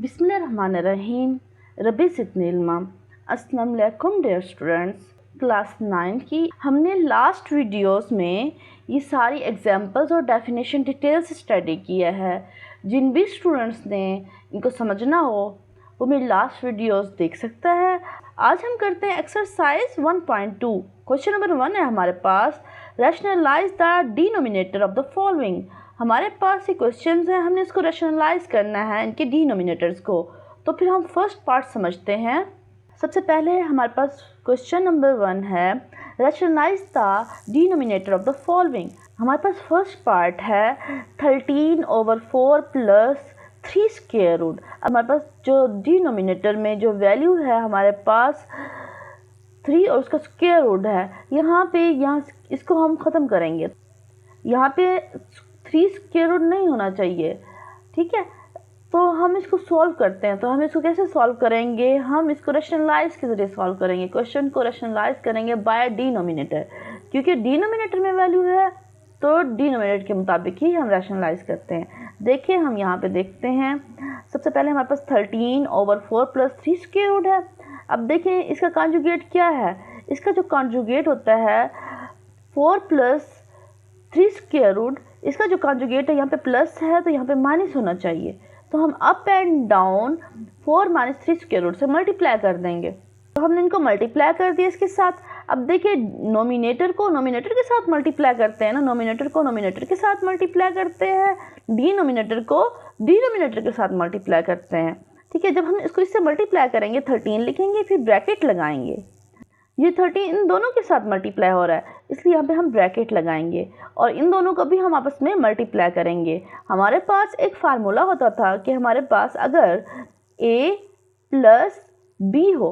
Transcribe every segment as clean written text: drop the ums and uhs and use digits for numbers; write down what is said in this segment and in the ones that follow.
बिस्मिल्लाहिर्रहमानिर्रहीम। रब्बी ज़िदनी इल्मा। अस्सलाम वालेकुम डियर स्टूडेंट्स। क्लास 9 की हमने लास्ट वीडियोस में ये सारी एग्जांपल्स और डेफिनेशन डिटेल से स्टडी किया है। जिन भी स्टूडेंट्स ने इनको समझना हो वो मेरी लास्ट वीडियोस देख सकता है। आज हम करते हैं एक्सरसाइज 1.2। क्वेश्चन नंबर 1 है हमारे पास, rationalise the denominator of the following. हमारे पास ये क्वेश्चंस हैं, हमने इसको रैशनलाइज करना है इनके डिनोमिनेटर्स को। तो फिर हम फर्स्ट पार्ट समझते हैं। सबसे पहले हमारे पास क्वेश्चन नंबर 1 है, rationalise the denominator of the following. हमारे पास फर्स्ट पार्ट है 13/4 प्लस 3 स्क्वायर रूट। हमारे पास जो डिनोमिनेटर में जो वैल्यू है हमारे पास 3 और उसका स्क्वायर रूट है। यहाँ इसको हम ख़त्म करेंगे। यहाँ पे 3 स्क्वायर रूट नहीं होना चाहिए, ठीक है। तो हम इसको सॉल्व करते हैं। तो हम इसको कैसे सॉल्व करेंगे? हम इसको रैशनलाइज के ज़रिए सॉल्व करेंगे। क्वेश्चन को रैशनलाइज करेंगे बाय डिनोमिनेटर, क्योंकि डिनोमिनेटर में वैल्यू है तो डिनोमिनेटर के मुताबिक ही हम रैशनलाइज करते हैं। देखिए हम यहाँ पे देखते हैं। सबसे पहले हमारे पास 13/4 प्लस 3 स्क्वायर रूट है। अब देखिए इसका कॉन्जुगेट क्या है। इसका जो कॉन्जुगेट होता है 4 प्लस 3 स्क्वायर रूट, इसका जो कॉन्जुगेट है यहाँ पे प्लस है तो यहाँ पे माइनस होना चाहिए। तो हम up and down 4 - 3 square root से मल्टीप्लाई कर देंगे। तो हमने इनको मल्टीप्लाई कर दिया इसके साथ। अब देखिए नोमिनेटर को नोमिनेटर के साथ मल्टीप्लाई करते हैं ना, नोमिनेटर को नोमिनेटर के साथ मल्टीप्लाई करते हैं, डिनोमिनेटर को डिनोमिनेटर के साथ मल्टीप्लाई करते हैं, ठीक है। जब हम इसको इससे मल्टीप्लाई करेंगे 13 लिखेंगे, फिर ब्रैकेट लगाएंगे। ये 13 इन दोनों के साथ मल्टीप्लाई हो रहा है, इसलिए यहाँ पे हम ब्रैकेट लगाएंगे और इन दोनों को भी हम आपस में मल्टीप्लाई करेंगे। हमारे पास एक फार्मूला होता था कि हमारे पास अगर a प्लस बी हो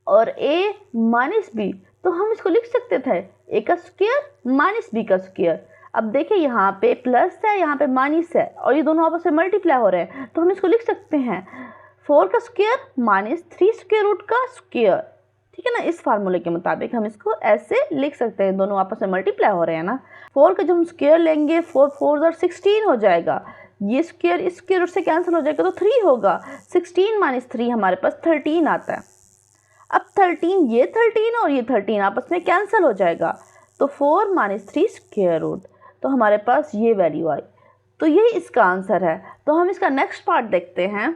और a माइनस बी, तो हम इसको लिख सकते थे a का स्क्वायर माइनस बी का स्क्वायर। अब देखिए यहाँ पे प्लस है, यहाँ पे माइनस है और ये दोनों आपस में मल्टीप्लाई हो रहे हैं, तो हम इसको लिख सकते हैं 4 का स्क्वायर माइनस 3 स्क्वायर रूट का स्क्वायर, ठीक है ना। इस फार्मूले के मुताबिक हम इसको ऐसे लिख सकते हैं। दोनों आपस में मल्टीप्लाई हो रहे हैं ना। 4 का जब हम स्क्वायर लेंगे 4 4 16 हो जाएगा। ये स्क्वायर इस स्क्वायर रूट से कैंसिल हो जाएगा तो 3 होगा। 16 - 3 हमारे पास 13 आता है। अब 13 ये 13 और ये 13 आपस में कैंसिल हो जाएगा, तो 4 - 3 स्क्वायर रूट। तो हमारे पास ये वैल्यू आई। तो यही इसका आंसर है। तो हम इसका नेक्स्ट पार्ट देखते हैं।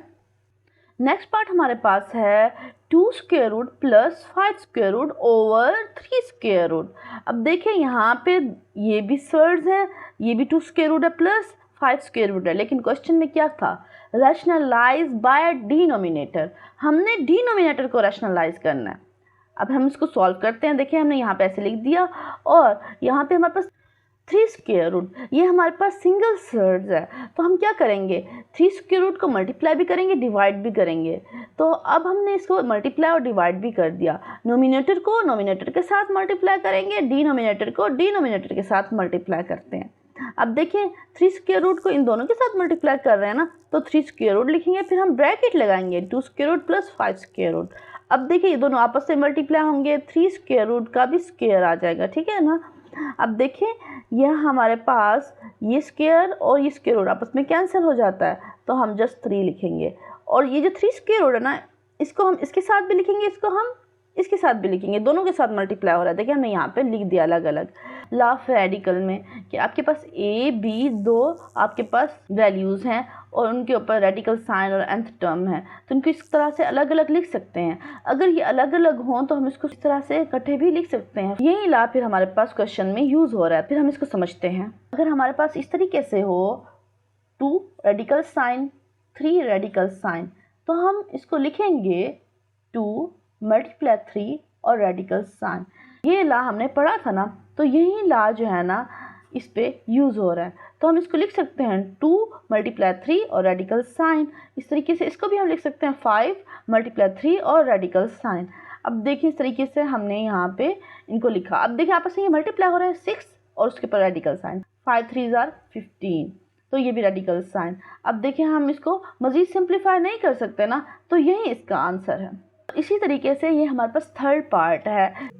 नेक्स्ट पार्ट हमारे पास है 2 square root plus 5 square root over 3 square root. अब देखिए यहाँ पे ये भी स्क्वायर्स है, ये भी 2 स्क्वायर रूट है प्लस 5 स्क्वायर रूट है, लेकिन क्वेश्चन में क्या था? Rationalise by denominator. हमने डिनोमिनेटर को रैशनलाइज करना है। अब हम इसको सॉल्व करते हैं। देखिए हमने यहाँ पे ऐसे लिख दिया और यहाँ पे हमारे पास 3 स्क्वायर रूट, ये हमारे पास सिंगल स्क्वायर्स है। तो हम क्या करेंगे? 3 स्क्वायर रूट को मल्टीप्लाई भी करेंगे, डिवाइड भी करेंगे। तो अब हमने इसको मल्टीप्लाई और डिवाइड भी कर दिया। नोमिनेटर को नोमिनेटर के साथ मल्टीप्लाई करेंगे, डिनोमिनेटर को डिनोमिनेटर के साथ मल्टीप्लाई करते हैं। अब देखिए 3 स्क्वायर रूट को इन दोनों के साथ मल्टीप्लाई कर रहे हैं ना, तो 3 स्क्वायर रूट लिखेंगे, फिर हम ब्रैकेट लगाएंगे 2 square root plus 5 square root. अब देखिए ये दोनों आपस से मल्टीप्लाई होंगे, 3 स्क्वायर रूट का भी स्क्वायर आ जाएगा, ठीक है ना। अब देखिए यह हमारे पास ये स्क्वायर और ये स्क्वायर रूट आपस में कैंसिल हो जाता है, तो हम जस्ट 3 लिखेंगे। और ये जो 3 स्क्वायर रूट है ना, इसको हम इसके साथ भी लिखेंगे, इसको हम इसके साथ भी लिखेंगे, दोनों के साथ मल्टीप्लाई हो रहा है। देखिए हमने यहाँ पे लिख दिया अलग अलग। लॉ ऑफ रेडिकल में कि आपके पास a b दो आपके पास वैल्यूज़ हैं और उनके ऊपर रेडिकल साइन और nth टर्म है, तो इनको इस तरह से अलग अलग लिख सकते हैं। अगर ये अलग अलग हों तो हम इसको इस तरह से इकट्ठे भी लिख सकते हैं। यही लॉ फिर हमारे पास क्वेश्चन में यूज़ हो रहा है। फिर हम इसको समझते हैं। अगर हमारे पास इस तरीके से हो 2 रेडिकल साइन 3 रेडिकल साइन, तो हम इसको लिखेंगे 2 × 3 और रेडिकल साइन। ये लॉ हमने पढ़ा था ना, तो यही लॉ जो है ना इस पे यूज़ हो रहा है। तो हम इसको लिख सकते हैं 2 × 3 और रेडिकल साइन। इस तरीके से इसको भी हम लिख सकते हैं 5 × 3 और रेडिकल साइन। अब देखिए इस तरीके से हमने यहाँ पे इनको लिखा। अब देखिए आपस में ये मल्टीप्लाई हो रहा है 6 और उसके ऊपर रेडिकल साइन, 5 3 = 15, तो ये भी रेडिकल साइन। अब देखिए हम इसको मज़ीद सिंप्लीफाई नहीं कर सकते ना, तो यही इसका आंसर है। इसी तरीके से ये हमारे पास थर्ड पार्ट है।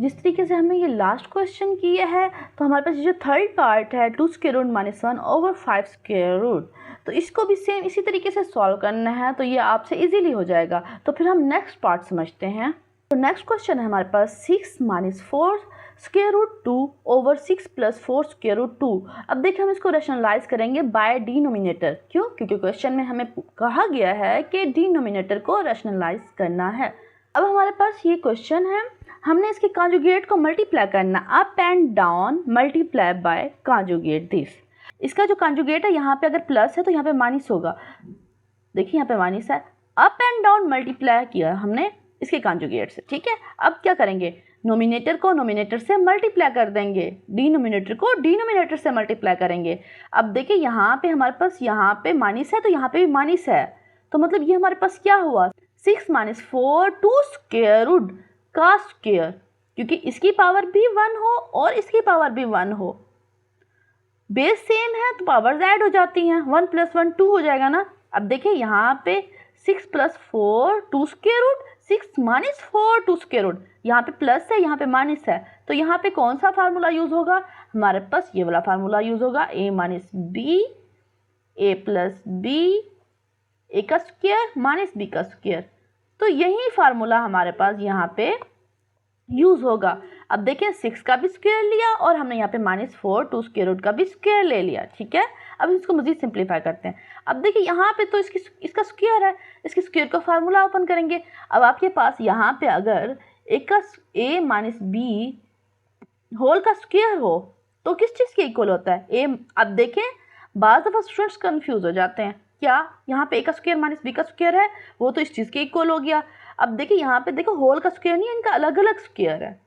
जिस तरीके से हमने ये लास्ट क्वेश्चन किया है, तो हमारे पास जो थर्ड पार्ट है 2 square root -1 over 5 square root, तो इसको भी सेम इसी तरीके से सॉल्व करना है, तो ये आपसे इजीली हो जाएगा। तो फिर हम नेक्स्ट पार्ट समझते हैं। तो नेक्स्ट क्वेश्चन है हमारे पास 6 - 4 स्क्वायर रूट 2 ओवर 6 + 4 स्क्वायर रूट 2। अब देखिए हम इसको रैशनलाइज करेंगे बाय डिनोमिनेटर। क्यों? क्योंकि क्वेश्चन में हमें कहा गया है कि डिनोमिनेटर को रैशनलाइज करना है। अब हमारे पास ये क्वेश्चन है, हमने इसके कॉन्जुगेट को मल्टीप्लाई करना, up and down multiply by conjugate this. इसका जो कॉन्जुगेट है यहाँ पे अगर प्लस है तो यहाँ पे माइनस होगा। देखिए यहाँ पे माइनस है, अप एंड डाउन मल्टीप्लाई किया हमने इसके कॉन्जुगेट से। ठीक है, अब क्या करेंगे, नोमिनेटर को नोमिनेटर से मल्टीप्लाई कर देंगे, डिनोमिनेटर को डिनोमिनेटर से मल्टीप्लाई करेंगे। अब देखिए यहाँ पे हमारे पास यहाँ पे माइनस है तो यहाँ पे भी माइनस है, तो मतलब ये हमारे पास क्या हुआ, 6 - 4 2 स्क्वायर रूट का स्क्वायर, क्योंकि इसकी पावर भी 1 हो और इसकी पावर भी 1 हो, बेस सेम है तो पावर्स ऐड हो जाती हैं, 1 + 1 2 हो जाएगा ना। अब देखिए यहाँ पे 6 + 4 2 स्क्वायर रूट, 6 - 4 2 स्क्वायर रूट, यहाँ पे प्लस है यहाँ पे माइनस है, तो यहाँ पे कौन सा फार्मूला यूज़ होगा, हमारे पास ये वाला फार्मूला यूज़ होगा, a - b a + b a का स्क्वायर माइनस b का स्क्वायर। तो यही फार्मूला हमारे पास यहाँ पे यूज़ होगा। अब देखिए 6 का भी स्क्वायर लिया और हमने यहाँ पे -4 2 स्क्वायर रूट का भी स्क्वायर ले लिया। ठीक है, अब इसको मज़ीद सिंप्लीफाई करते हैं। अब देखिए यहाँ पे तो इसका स्क्वायर है, इसके स्क्वायर का फार्मूला ओपन करेंगे। अब आपके पास यहाँ पे अगर एक का a - b होल का स्क्वायर हो तो किस चीज़ के इक्वल होता है, a। अब देखें बाज़ दफ़ा स्टूडेंट्स कन्फ्यूज़ हो जाते हैं, क्या यहाँ पे a का स्क्वायर - b का स्क्वायर है, वो तो इस चीज़ के इक्वल हो गया। अब देखिए यहाँ पे देखो होल का स्क्वायर नहीं है, इनका अलग अलग स्क्वायर है।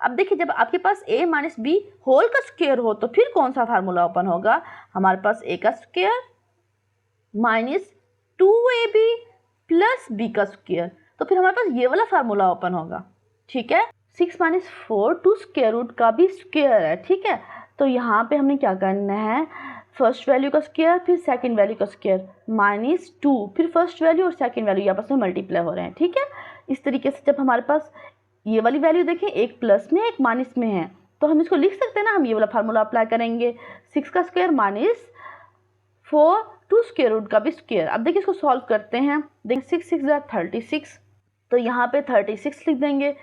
अब देखिए जब आपके पास a - b होल का स्क्वायर हो तो फिर कौन सा फार्मूला ओपन होगा, हमारे पास a का स्क्वायर -2ab + b का स्क्वायर, तो फिर हमारे पास ये वाला फार्मूला ओपन होगा। ठीक है, 6 - 4 2 स्क्वायर रूट का भी स्क्वायर है। ठीक है, तो यहाँ पे हमने क्या करना है, फर्स्ट वैल्यू का स्क्वायर फिर सेकंड वैल्यू का स्क्वायर -2, फिर फर्स्ट वैल्यू और सेकंड वैल्यू आपस में मल्टीप्लाई हो रहे हैं। ठीक है, इस तरीके से जब हमारे पास ये वाली वैल्यू देखें एक प्लस में एक माइनस में है तो हम इसको लिख सकते हैं ना, हम ये वाला फार्मूला अप्लाई करेंगे, 6 का स्क्वायर -4 2 स्क्वायर रूट का भी स्क्वायर। अब देखिए इसको सॉल्व करते हैं, देखिए 6 6 36, तो यहाँ पे 36 लिख देंगे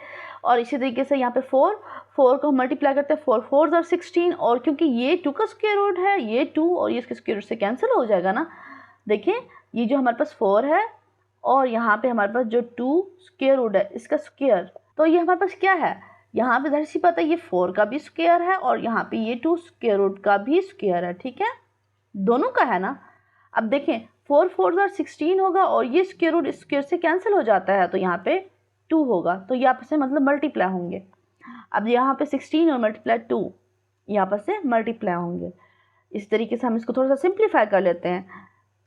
और इसी तरीके से यहाँ पे 4 को हम मल्टीप्लाई करते हैं, 4 4 16, और क्योंकि ये 2 का स्क्वायर रूट है, ये 2 और ये इसके स्क्वायर रूट से कैंसिल हो जाएगा ना। देखिए ये जो हमारे पास 4 है और यहाँ पे हमारे पास जो 2 स्क्वायर रूट है इसका स्क्वायर, तो ये हमारे पास क्या है, यहाँ पे ज़ाहिर सी बात है ये 4 का भी स्क्वायर है और यहाँ पे ये 2 स्क्वायर रूट का भी स्क्वायर है। ठीक है, दोनों का है ना। अब देखें 4 4 16 होगा और ये स्क्वायर रूट स्क्वायर से कैंसिल हो जाता है, तो यहाँ पे 2 होगा, तो ये आपस में मतलब मल्टीप्लाई होंगे। अब यहाँ पे 16 और मल्टीप्लाई 2 यहाँ पर से मल्टीप्लाई होंगे। इस तरीके से हम इसको थोड़ा सा सिंप्लीफाई कर लेते हैं,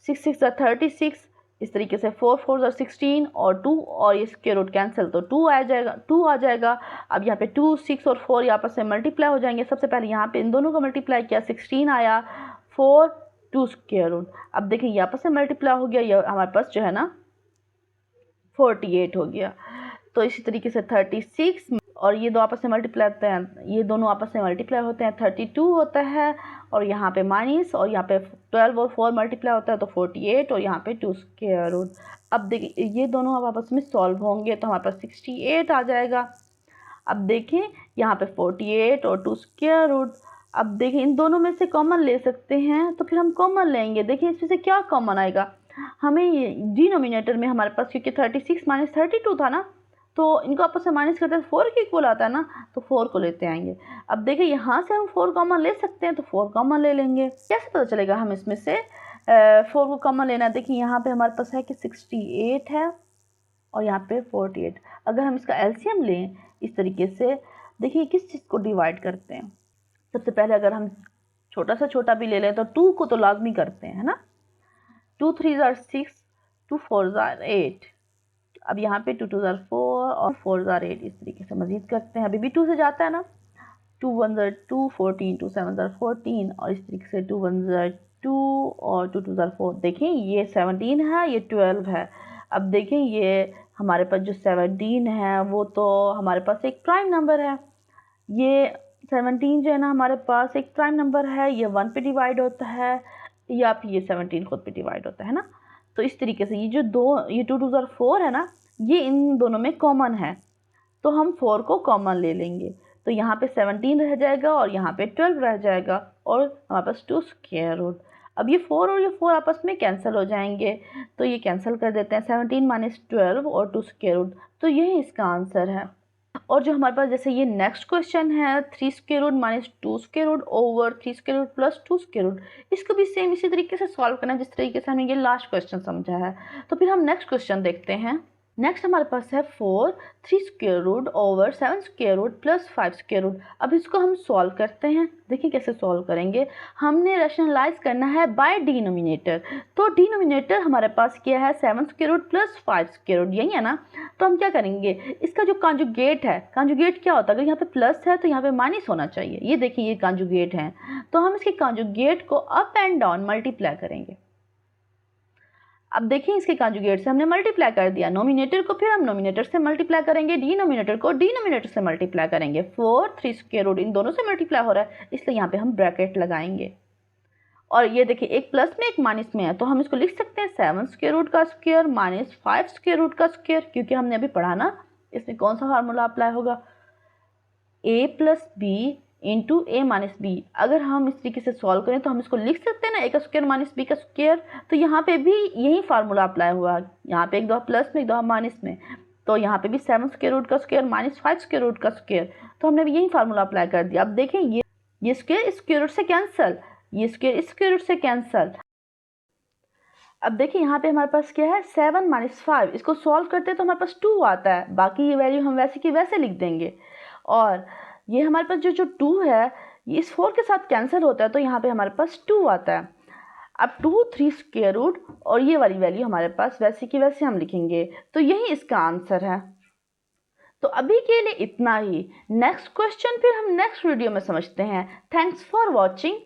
6 6 36, इस तरीके से 4 4 16 और 2 और ये स्क्वायर रूट कैंसिल, तो 2 आ जाएगा। अब यहाँ पे 2 6 और 4 यहाँ पर से मल्टीप्लाई हो जाएंगे। सबसे पहले यहाँ पे इन दोनों को मल्टीप्लाई किया, 16 आया, 4 2 स्क्वायर रूट। अब देखिए यहाँ पर से मल्टीप्लाई हो गया, ये हमारे पास जो है ना 48 हो गया। तो इसी तरीके से 36 और ये दो आपस में मल्टीप्लाई होते हैं, ये दोनों आपस में मल्टीप्लाई होते हैं, 32 होता है और यहाँ पे माइनस, और यहाँ पे 12 और 4 मल्टीप्लाई होता है तो 48 और यहाँ पे 2 स्क्वायर रूट। अब देखिए ये दोनों अब आपस में सॉल्व होंगे तो हमारे पास 68 आ जाएगा। अब देखिए यहाँ पे 48 और 2 स्क्वायर रूट। अब देखिए इन दोनों में से कॉमन ले सकते हैं, तो फिर हम कॉमन लेंगे। देखिए इसमें से क्या कॉमन आएगा, हमें ये डिनोमिनेटर में हमारे पास क्योंकि 36 माइनस 32 था ना, तो इनको आपस में माइनस करते हैं 4 के इक्वल आता है ना, तो 4 को लेते आएंगे। अब देखिए यहाँ से हम 4 कॉमन ले सकते हैं तो 4 कॉमन ले लेंगे। कैसे पता चलेगा हम इसमें से 4 को कॉमन लेना। देखिए यहाँ पे हमारे पास है कि 68 है और यहाँ पे 48। अगर हम इसका एलसीएम लें इस तरीके से, देखिए किस चीज़ को डिवाइड करते हैं। सबसे पहले अगर हम छोटा से छोटा भी ले लें तो 2 को तो लाजमी करते हैं, है ना। 2 3 6, 2 4 8। अब यहाँ पे 2 2 4 और 4 8, इस तरीके से मजीद करते हैं। अभी भी 2 से जाता है ना, 2 1 2 14, 2 7 14 और इस तरीके से 2 1 2 और 2 2 4। देखें ये 17 है, ये 12 है। अब देखें ये हमारे पास जो 17 है वो तो हमारे पास एक प्राइम नंबर है। ये 17 जो है ना हमारे पास एक प्राइम नंबर है, ये 1 पे डिवाइड होता है या फिर ये 17 खुद पे डिवाइड होता है ना। तो इस तरीके से ये 2 2 और 4 है ना, ये इन दोनों में कॉमन है, तो हम 4 को कॉमन ले लेंगे। तो यहाँ पे 17 रह जाएगा और यहाँ पे 12 रह जाएगा और हमारे पास 2 स्क्वायर रूट। अब ये 4 और ये 4 आपस में कैंसिल हो जाएंगे, तो ये कैंसिल कर देते हैं, 17 माइनस 12 और 2 स्क्वायर रूट, तो यही इसका आंसर है। और जो हमारे पास जैसे ये नेक्स्ट क्वेश्चन है 3 square root minus 2 square root over 3 square root plus 2 square root, इसको भी सेम इसी तरीके से सॉल्व करना है जिस तरीके से हमने ये लास्ट क्वेश्चन समझा है। तो फिर हम नेक्स्ट क्वेश्चन देखते हैं। नेक्स्ट हमारे पास है 4 3 square root over 7 square root plus 5 square root. अब इसको हम सॉल्व करते हैं। देखिए कैसे सॉल्व करेंगे, हमने रैशनलाइज करना है बाय डिनोमिनेटर। तो डिनोमिनेटर हमारे पास क्या है 7 square root plus 5 square root, यही है ना। तो हम क्या करेंगे, इसका जो कॉन्जुगेट है, कॉन्जुगेट क्या होता है, अगर यहाँ पे प्लस है तो यहाँ पे माइनस होना चाहिए। ये देखिए ये कॉन्जुगेट है, तो हम इसके कॉन्जुगेट को अप एंड डाउन मल्टीप्लाई करेंगे। अब देखिए इसके कॉन्जुगेट से हमने मल्टीप्लाई कर दिया, नोमिनेटर को फिर हम नोमिनेटर से मल्टीप्लाई करेंगे, डिनोमिनेटर को डिनोमिनेटर से मल्टीप्लाई करेंगे। 4 3 स्क्वायर रूट इन दोनों से मल्टीप्लाई हो रहा है, इसलिए यहाँ पे हम ब्रैकेट लगाएंगे। और ये देखिए एक प्लस में एक माइनस में है, तो हम इसको लिख सकते हैं 7 स्क्वायर रूट का स्क्वायर माइनस 5 स्क्वायर रूट का स्क्वायर, क्योंकि हमने अभी पढ़ा ना इसमें कौन सा फार्मूला अप्लाई होगा, a plus b into a minus b. अगर हम इस तरीके से सॉल्व करें तो हम इसको लिख सकते हैं ना a का स्क्वायर माइनस बी का स्क्वायर। तो यहाँ पे भी यही फार्मूला अप्लाई हुआ, यहाँ पे एक दो प्लस में एक दो माइनस में, तो यहाँ पे भी 7 स्क्वायर रूट का स्क्वायर माइनस 5 स्क्वायर रूट का स्क्वायर, तो हमने भी यही फार्मूला अप्लाई कर दिया। अब देखें ये स्क्वायर स्क्वायर रूट से कैंसिल, ये स्क्वायर स्क्वायर रूट से कैंसिल। अब देखिए यहाँ पे हमारे पास क्या है 7 माइनस 5, इसको सॉल्व करते हैं तो हमारे पास 2 आता है, बाकी ये वैल्यू हम वैसे की वैसे लिख देंगे। और ये हमारे पास जो 2 है ये इस 4 के साथ कैंसिल होता है, तो यहाँ पे हमारे पास 2 आता है। अब 2 3 स्क्वायर रूट और ये वाली वैल्यू हमारे पास वैसे की वैसे हम लिखेंगे, तो यही इसका आंसर है। तो अभी के लिए इतना ही, नेक्स्ट क्वेश्चन फिर हम नेक्स्ट वीडियो में समझते हैं। Thanks for watching.